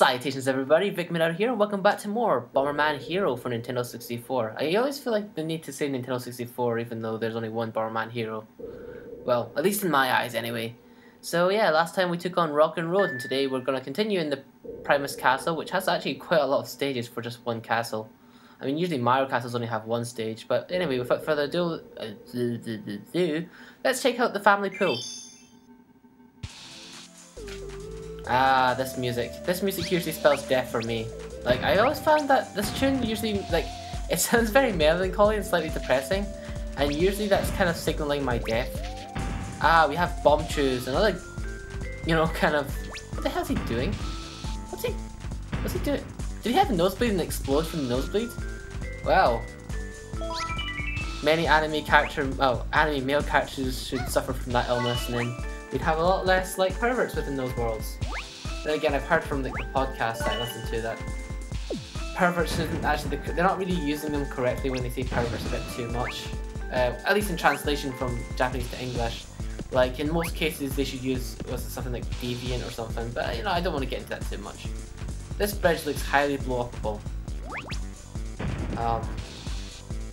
Salutations everybody, VicMonado here, and welcome back to more Bomberman Hero for Nintendo 64. I always feel like the need to say Nintendo 64 even though there's only one Bomberman Hero. Well, at least in my eyes anyway. So yeah, last time we took on Rock and Road, and today we're going to continue in the Primus Castle, which has actually quite a lot of stages for just one castle. I mean, usually Mario Castles only have one stage, but anyway, without further ado, let's check out the family pool. Ah, this music. This music usually spells death for me. Like, I always found that this tune usually, like, it sounds very melancholy and slightly depressing, and usually that's kind of signaling my death. Ah, we have Bomb Chews, another, you know, kind of... What the hell is he doing? What's he doing? Did he have a nosebleed and explode from the nosebleed? Well... Many anime male characters should suffer from that illness, and then we'd have a lot less, like, perverts within those worlds. Then again, I've heard from, like, the podcast that I listen to that perverts isn't actually they're not really using them correctly when they say perverts a bit too much. At least in translation from Japanese to English. Like, in most cases they should use something like deviant or something, but you know, I don't want to get into that too much. This bridge looks highly blow-upable.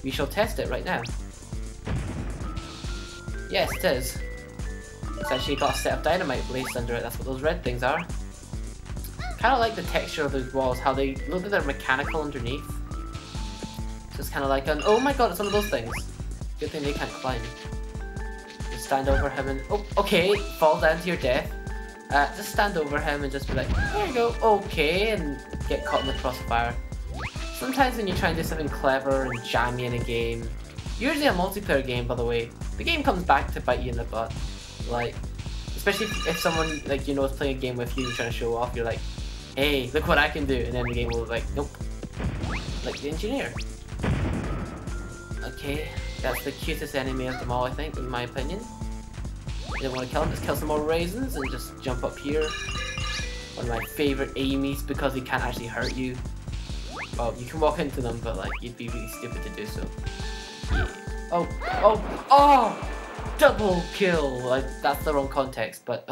We shall test it right now. Yes, it is. It's actually got a set of dynamite placed under it, that's what those red things are. Kinda like the texture of those walls, how they look like they're mechanical underneath. So it's kinda like an, oh my god, it's one of those things. Good thing they can't climb. Just stand over him and, oh, okay, fall down to your death. Just stand over him and just be like, there you go, okay, and get caught in the crossfire. Sometimes when you try and do something clever and jammy in a game, usually a multiplayer game by the way, the game comes back to bite you in the butt. Like, especially if someone, like, you know, is playing a game with you and trying to show off, you're like, hey, look what I can do, and then the game will be like, nope. Like the engineer. Okay, that's the cutest enemy of them all, I think, in my opinion. Didn't want to kill him, just kill some more raisins and just jump up here. One of my favourite enemies because he can't actually hurt you. Well, you can walk into them, but like, you'd be really stupid to do so. Yeah. Oh! Double kill! Like, that's the wrong context, but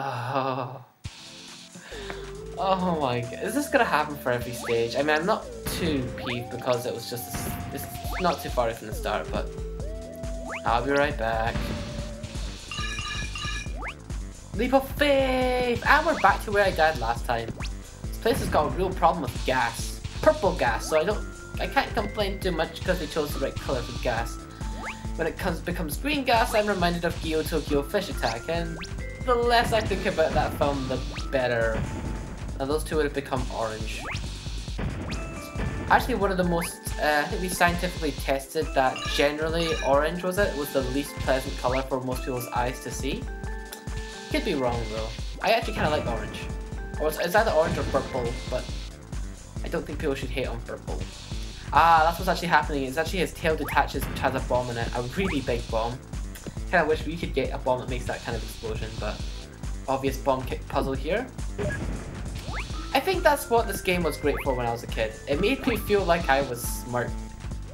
oh my god, is this gonna happen for every stage? I mean, I'm not too peeved because it was just, it's not too far from the start, but I'll be right back. Leap of faith! And we're back to where I died last time. This place has got a real problem with gas. Purple gas, so I can't complain too much because they chose the right colour for gas. When it becomes green gas, I'm reminded of Geo Tokyo Fish Attack, and the less I think about that film, the better. Now those two would have become orange. Actually, one of the most, I think we scientifically tested that generally orange was the least pleasant colour for most people's eyes to see. Could be wrong though. I actually kind of like orange. Or it's either orange or purple, but I don't think people should hate on purple. Ah, that's what's actually happening. It's actually his tail detaches, which has a bomb in it. A really big bomb. Kinda wish we could get a bomb that makes that kind of explosion, but obvious bomb kick puzzle here. I think that's what this game was great for when I was a kid. It made me feel like I was smart.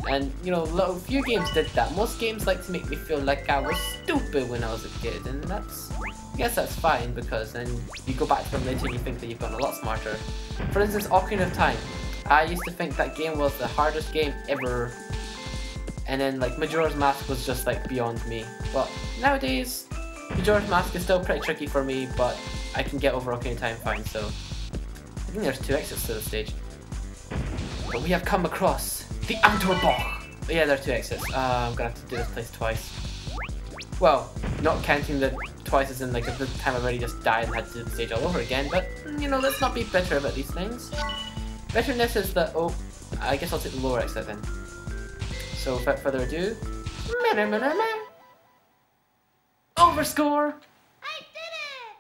And, you know, few games did that. Most games like to make me feel like I was stupid when I was a kid, and that's... I guess that's fine, because then you go back to them later and you think that you've gotten a lot smarter. For instance, Ocarina of Time. I used to think that game was the hardest game ever, and then like Majora's Mask was just like beyond me. But nowadays, Majora's Mask is still pretty tricky for me, but I can get over Ocarina of Time fine, so I think there's 2 exits to the stage. But we have come across the Antorbach! Yeah, there are 2 exits. I'm gonna have to do this place twice. Well, not counting the twice as in like the time I've already just died and had to do the stage all over again, but you know, let's not be bitter about these things. Bitterness is that, oh, I guess I'll take the lower exit then. So without further ado, overscore! I did it!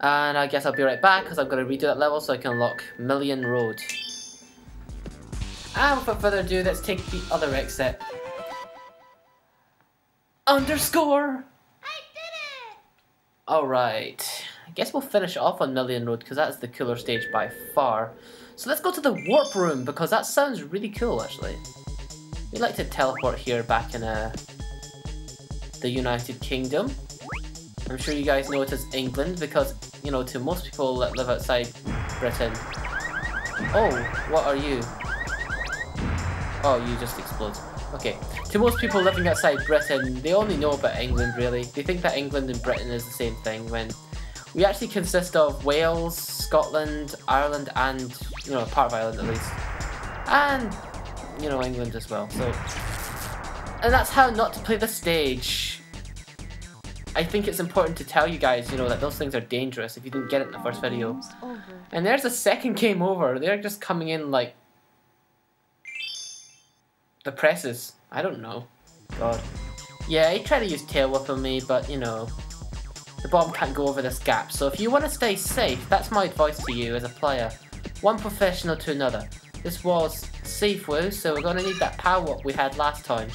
And I guess I'll be right back because I'm going to redo that level so I can unlock Million Road. And without further ado, let's take the other exit. Underscore! I did it! Alright. I guess we'll finish off on Million Road because that's the cooler stage by far. So let's go to the warp room because that sounds really cool actually. We like to teleport here back in the United Kingdom. I'm sure you guys know it as England because you know, to most people that live outside Britain. Oh, what are you? Oh, you just explode. Okay. To most people living outside Britain, they only know about England, really. They think that England and Britain is the same thing, when we actually consist of Wales, Scotland, Ireland, and, you know, part of Ireland at least. And, you know, England as well. So, and that's how not to play the stage. I think it's important to tell you guys, you know, that those things are dangerous if you didn't get it in the first video. And there's a second game over. They're just coming in like the presses. I don't know. God. Yeah, he tried to use tail whip on me, but you know, the bomb can't go over this gap. So if you want to stay safe, that's my advice to you as a player. One professional to another. This was safe Woo, so we're gonna need that power up we had last time.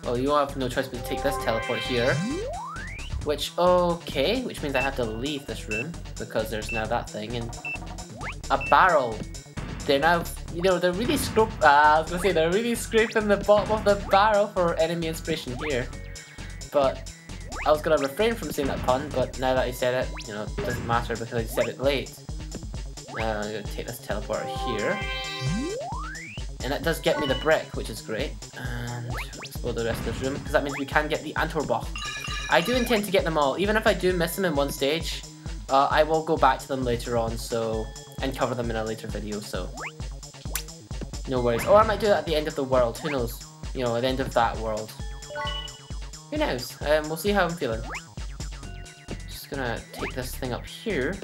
Well, you have no choice but to take this teleport here. Which, okay, which means I have to leave this room, because there's now that thing, and a barrel. They're now, you know, they're really they're really scraping the bottom of the barrel for enemy inspiration here. But I was gonna refrain from saying that pun, but now that I said it, you know, it doesn't matter because I said it late. I'm gonna take this teleporter here. And that does get me the brick, which is great. And explode the rest of this room, because that means we can get the Antorbach. I do intend to get them all, even if I do miss them in one stage. I will go back to them later on, so, and cover them in a later video, so no worries. Or I might do that at the end of the world, who knows? You know, at the end of that world. Who knows? We'll see how I'm feeling. Just gonna take this thing up here.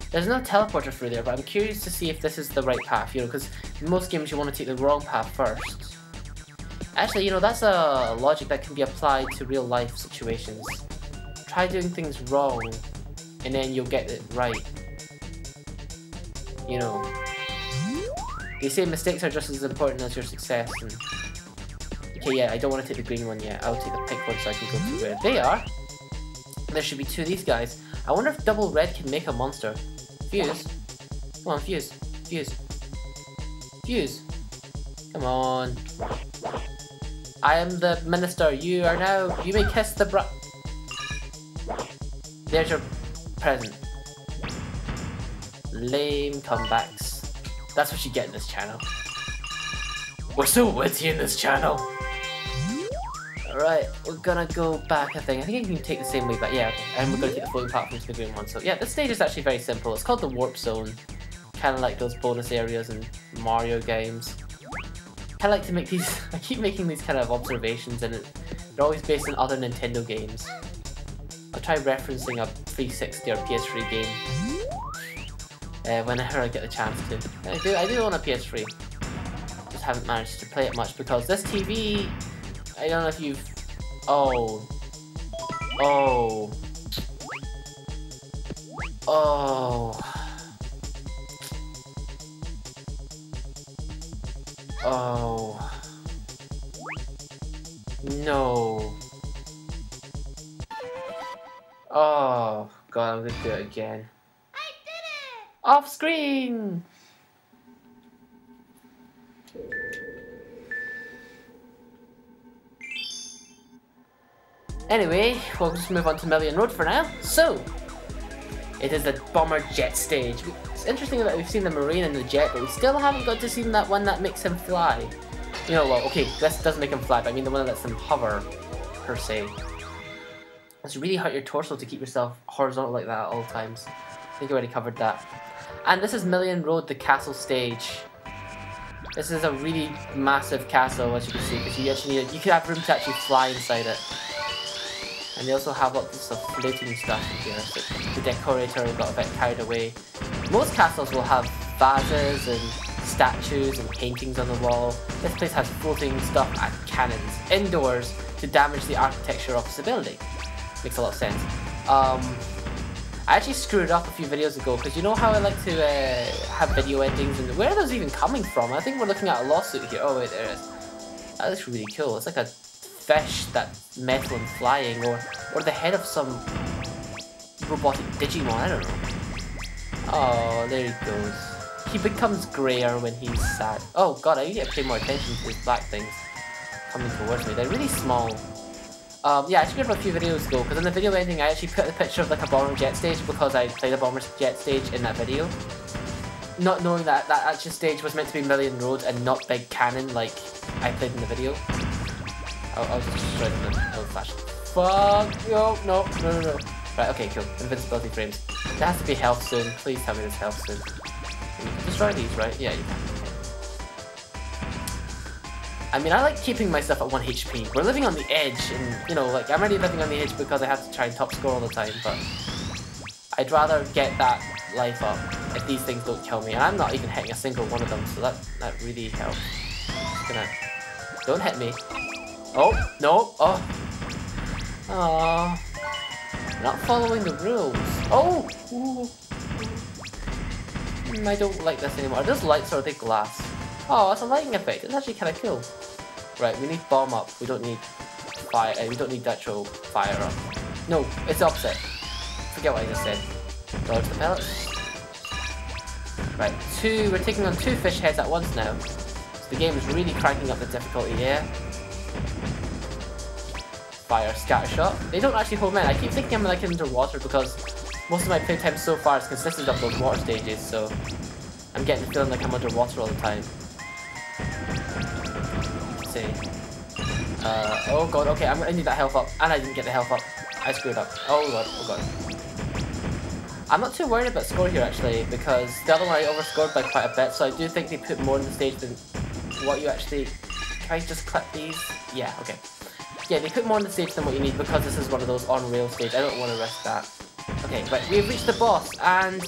There's no teleporter through there, but I'm curious to see if this is the right path, you know, because in most games you want to take the wrong path first. Actually, you know, that's a logic that can be applied to real life situations. Try doing things wrong, and then you'll get it right. You know. They say mistakes are just as important as your success, and... Okay, yeah, I don't want to take the green one yet. I'll take the pink one so I can go to where they are. There should be two of these guys. I wonder if double red can make a monster. Fuse. Come on, fuse. Fuse. Fuse. Come on. I am the minister. You are now... You may kiss the There's your present. Lame comebacks. That's what you get in this channel. We're so witty in this channel. Alright, we're gonna go back, I think. I think I can take the same way back. Yeah, okay. And we're gonna take the floating platform to the green one. So yeah, this stage is actually very simple. It's called the Warp Zone. Kind of like those bonus areas in Mario games. I like to make these... I keep making these kind of observations, and they're always based on other Nintendo games. I'll try referencing a 360 or PS3 game whenever I get the chance to. I do own a PS3. Just haven't managed to play it much because this TV... I don't know if you've... Oh. Oh. Oh. Oh. No. Oh, God, I'm gonna do it again. I did it! Off screen! Anyway, we'll just move on to Million Road for now. So, it is the bomber jet stage. It's interesting that we've seen the marine and the jet, but we still haven't got to see that one that makes him fly. You know, well, okay, this doesn't make him fly, but I mean the one that lets him hover, per se. It's really hurt your torso to keep yourself horizontal like that at all times. I think I already covered that. And this is Million Road, the castle stage. This is a really massive castle, as you can see, because you actually you could have room to actually fly inside it. And they also have lots of floating stuff in here, so the decorator got a bit carried away. Most castles will have vases and statues and paintings on the wall. This place has floating stuff and cannons indoors to damage the architecture of the building. Makes a lot of sense. I actually screwed up a few videos ago because you know how I like to have video endings, and where are those even coming from? I think we're looking at a lawsuit here. Oh wait, there it is. That looks really cool. It's like a fish that's metal and flying, or the head of some robotic Digimon, I don't know. Oh, there he goes. He becomes grayer when he's sad. Oh god, I need to pay more attention to these black things coming towards me. They're really small. Yeah, I screwed up a few videos ago, because in the video ending I actually put a picture of like a bomber jet stage because I played a bomber jet stage in that video. Not knowing that that actual stage was meant to be Million Road and not Big Cannon like I played in the video. I'll just destroy them in old fashion. Fuck! No. Right, okay, cool. Invincibility frames. There has to be health soon. Please tell me there's health soon. You can destroy these, right? Yeah, you can. I mean, I like keeping my stuff at 1 HP. We're living on the edge, and, you know, like, I'm already living on the edge because I have to try and top score all the time, but I'd rather get that life up if these things don't kill me, and I'm not even hitting a single one of them, so that really helps. Just gonna... Don't hit me. Oh, no, oh. Aww. Not following the rules. Oh! Ooh. I don't like this anymore. Are those lights or are they glass? Oh, that's a lighting effect. It's actually kind of cool. Right, we need bomb up. We don't need fire. We don't need actual fire up. No, it's opposite. Forget what I just said. Dodge the pellets. Right, we're taking on 2 fish heads at once now. So the game is really cranking up the difficulty here. Fire, scatter shot. They don't actually hold me in. I keep thinking I'm like underwater because most of my playtime so far is consisted of those water stages, so I'm getting the feeling like I'm underwater all the time. Let's see. Oh god, okay, I need that health up, and I didn't get the health up. I screwed up. Oh god. I'm not too worried about score here actually, because the other one I overscored by quite a bit, so I do think they put more in the stage than what you actually... Can I just clip these? Yeah, okay. Yeah, they put more in the stage than what you need because this is one of those on-rail stages. I don't want to risk that. Okay, right, we've reached the boss, and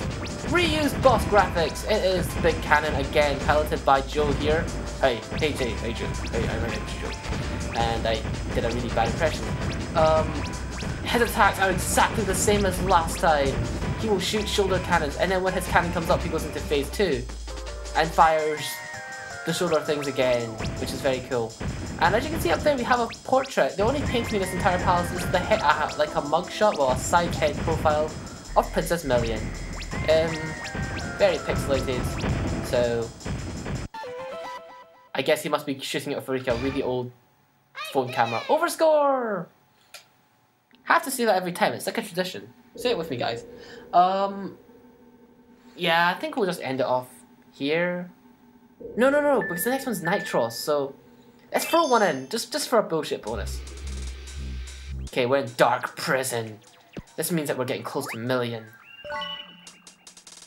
reused boss graphics. It is Big Cannon again, piloted by Joe here. Hey Joe. Hey, my name's Joe. And I did a really bad impression. His attacks are exactly the same as last time. He will shoot shoulder cannons, and then when his cannon comes up, he goes into phase 2 and fires the shoulder things again, which is very cool. And as you can see up there, we have a portrait. The only painting in this entire palace is the head, like a mugshot, well, a side head profile of Princess Million. Very pixelated, so I guess he must be shooting it with a really old phone camera. Overscore! Have to say that every time. It's like a tradition. Say it with me, guys. Yeah, I think we'll just end it off here. No, because the next one's Nitros, so let's throw one in, just for a bullshit bonus. Okay, we're in Dark Prison. This means that we're getting close to Million.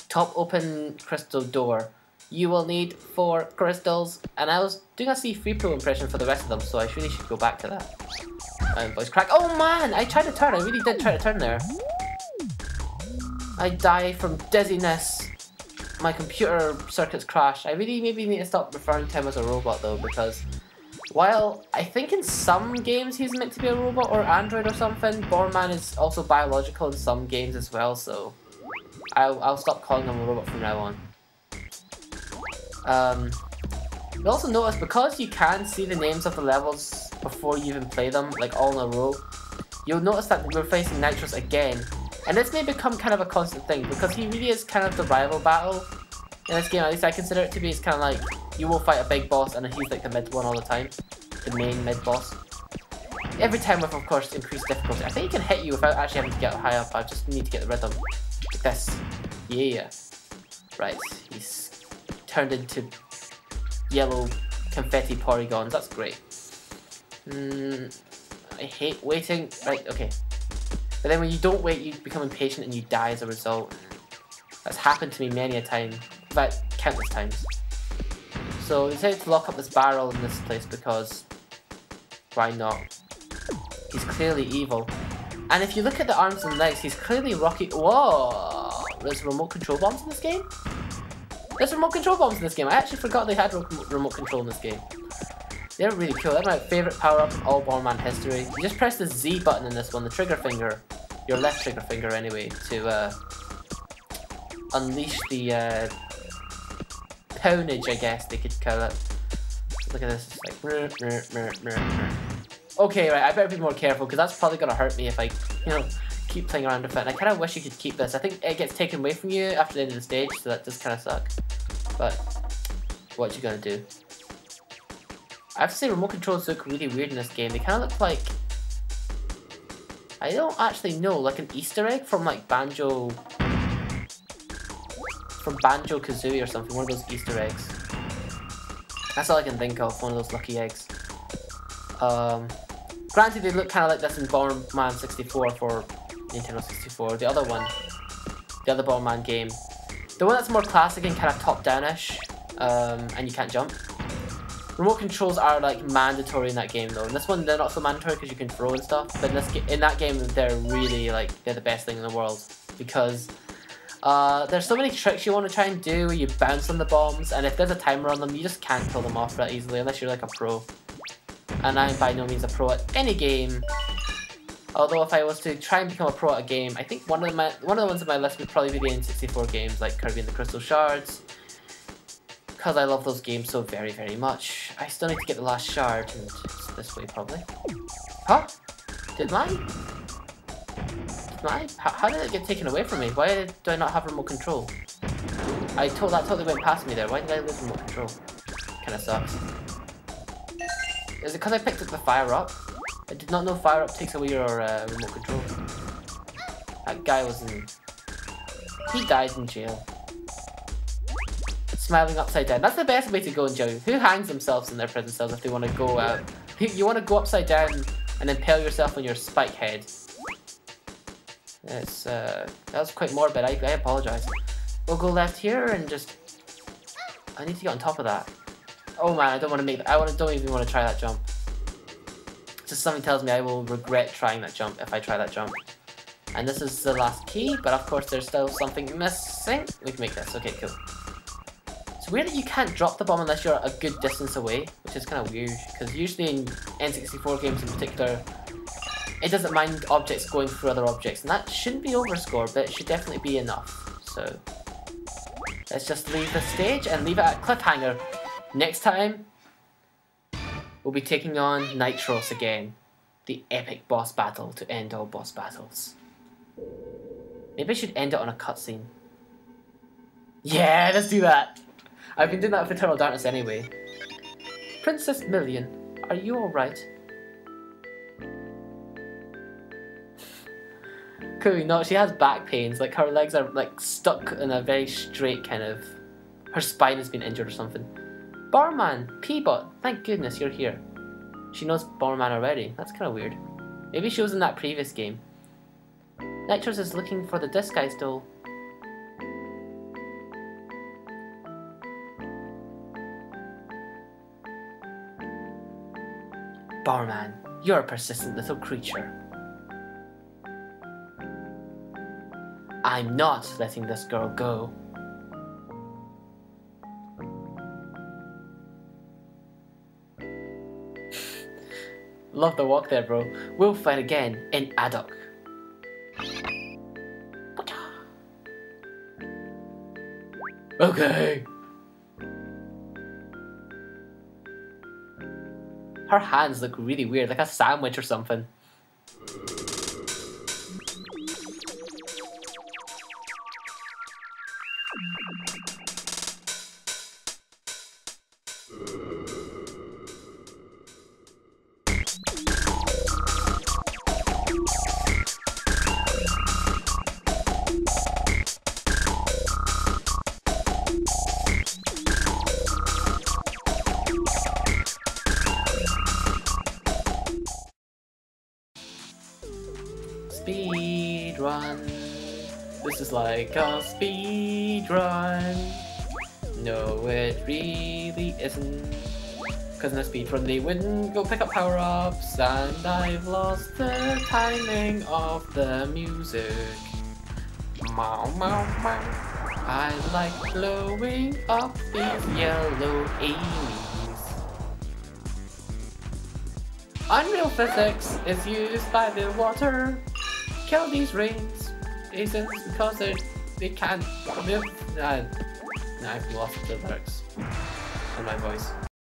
Top open crystal door. You will need 4 crystals. And I was doing a C3 Pro impression for the rest of them, so I really should go back to that. Voice crack. Oh man, I tried to turn. I really did try to turn there. I die from dizziness. My computer circuits crash. I really maybe need to stop referring to him as a robot though, because while I think in some games he's meant to be a robot or android or something, Bomberman is also biological in some games as well, so I'll stop calling him a robot from now on. You'll also notice because you can see the names of the levels before you even play them, like all in a row, you'll notice that we're facing Nitros again. And this may become kind of a constant thing, because he really is kind of the rival battle in this game, at least I consider it to be. It's kind of like, you will fight a big boss and he's like the mid one all the time. The main mid boss. Every time with, of course, increased difficulty. I think he can hit you without actually having to get high up, I just need to get the rhythm. Like this. Yeah. Right, he's turned into yellow confetti polygons, that's great. I hate waiting. Right, okay. But then when you don't wait, you become impatient and you die as a result. That's happened to me many a time. In fact, countless times. So I decided to lock up this barrel in this place because why not? He's clearly evil. And if you look at the arms and legs, he's clearly Rocky. Whoa! There's remote control bombs in this game? There's remote control bombs in this game. I actually forgot they had remote control in this game. They're really cool. They're my favourite power-up in all Bomberman history. You just press the Z button in this one, the trigger finger, your left trigger finger anyway, to unleash the poundage, I guess they could call it. Look at this, it's like... Okay, right, I better be more careful, because that's probably going to hurt me if I, keep playing around with it. And I kind of wish you could keep this. I think it gets taken away from you after the end of the stage, so that does kind of suck. But, what you gonna do? I have to say, remote controls look really weird in this game. They kind of look like I don't actually know, like an Easter egg from like Banjo... From Banjo-Kazooie or something, one of those Easter eggs. That's all I can think of, one of those lucky eggs. Granted, they look kind of like this in Bomberman 64 for Nintendo 64. The other one, the other Bomberman game. The one that's more classic and kind of top-down-ish, and you can't jump. Remote controls are like mandatory in that game though. In this one, they're not so mandatory because you can throw and stuff. But in that game, they're really like, they're the best thing in the world. Because there's so many tricks you want to try and do where you bounce on the bombs, and if there's a timer on them, you just can't pull them off that easily unless you're like a pro. And I'm by no means a pro at any game. Although if I was to try and become a pro at a game, I think one of the ones on my list would probably be the N64 games like Kirby and the Crystal Shards. Because I love those games so very, very much. I still need to get the last shard, and it's this way probably. Huh? Did mine? How did it get taken away from me? Why do I not have remote control? That totally went past me there. Why did I lose remote control? Kinda sucks. Is it because I picked up the fire up? I did not know fire up takes away your remote control. That guy was in... He died in jail. Smiling upside down. That's the best way to go in jail. Who hangs themselves in their prison cells if they want to go out? You want to go upside down and impale yourself on your spike head. It's, that was quite morbid. I apologize. We'll go left here and just... I need to get on top of that. Oh man, I don't want to make that. Don't even want to try that jump. Just something tells me I will regret trying that jump if I try that jump. And this is the last key, but of course there's still something missing. We can make this. Okay, cool. It's weird that you can't drop the bomb unless you're a good distance away, which is kind of weird, because usually in N64 games in particular, it doesn't mind objects going through other objects, and that shouldn't be overscore, but it should definitely be enough. So, let's just leave the stage and leave it at cliffhanger. Next time, we'll be taking on Nitros again, the epic boss battle to end all boss battles. Maybe I should end it on a cutscene. Yeah, let's do that! I've been doing that with Eternal Darkness anyway. Princess Million, are you alright? Clearly not, she has back pains, like her legs are like stuck in a very straight kind of... Her spine has been injured or something. Barman, P-Bot, thank goodness you're here. She knows Bomberman already, that's kind of weird. Maybe she was in that previous game. Nitros is looking for the disguise doll. Bomberman, you're a persistent little creature. I'm not letting this girl go. Love the walk there, bro. We'll fight again in Adok. Okay. Her hands look really weird, like a sandwich or something. Speed run. This is like a speed run. No, it really isn't. Because in a speed run they wouldn't go pick up power-ups, and I've lost the timing of the music. Meow, meow, meow. I like blowing up these yellow Amy's. Unreal physics is used by the water. Kill these rains, reasons because they can't live. I've lost the lyrics in my voice.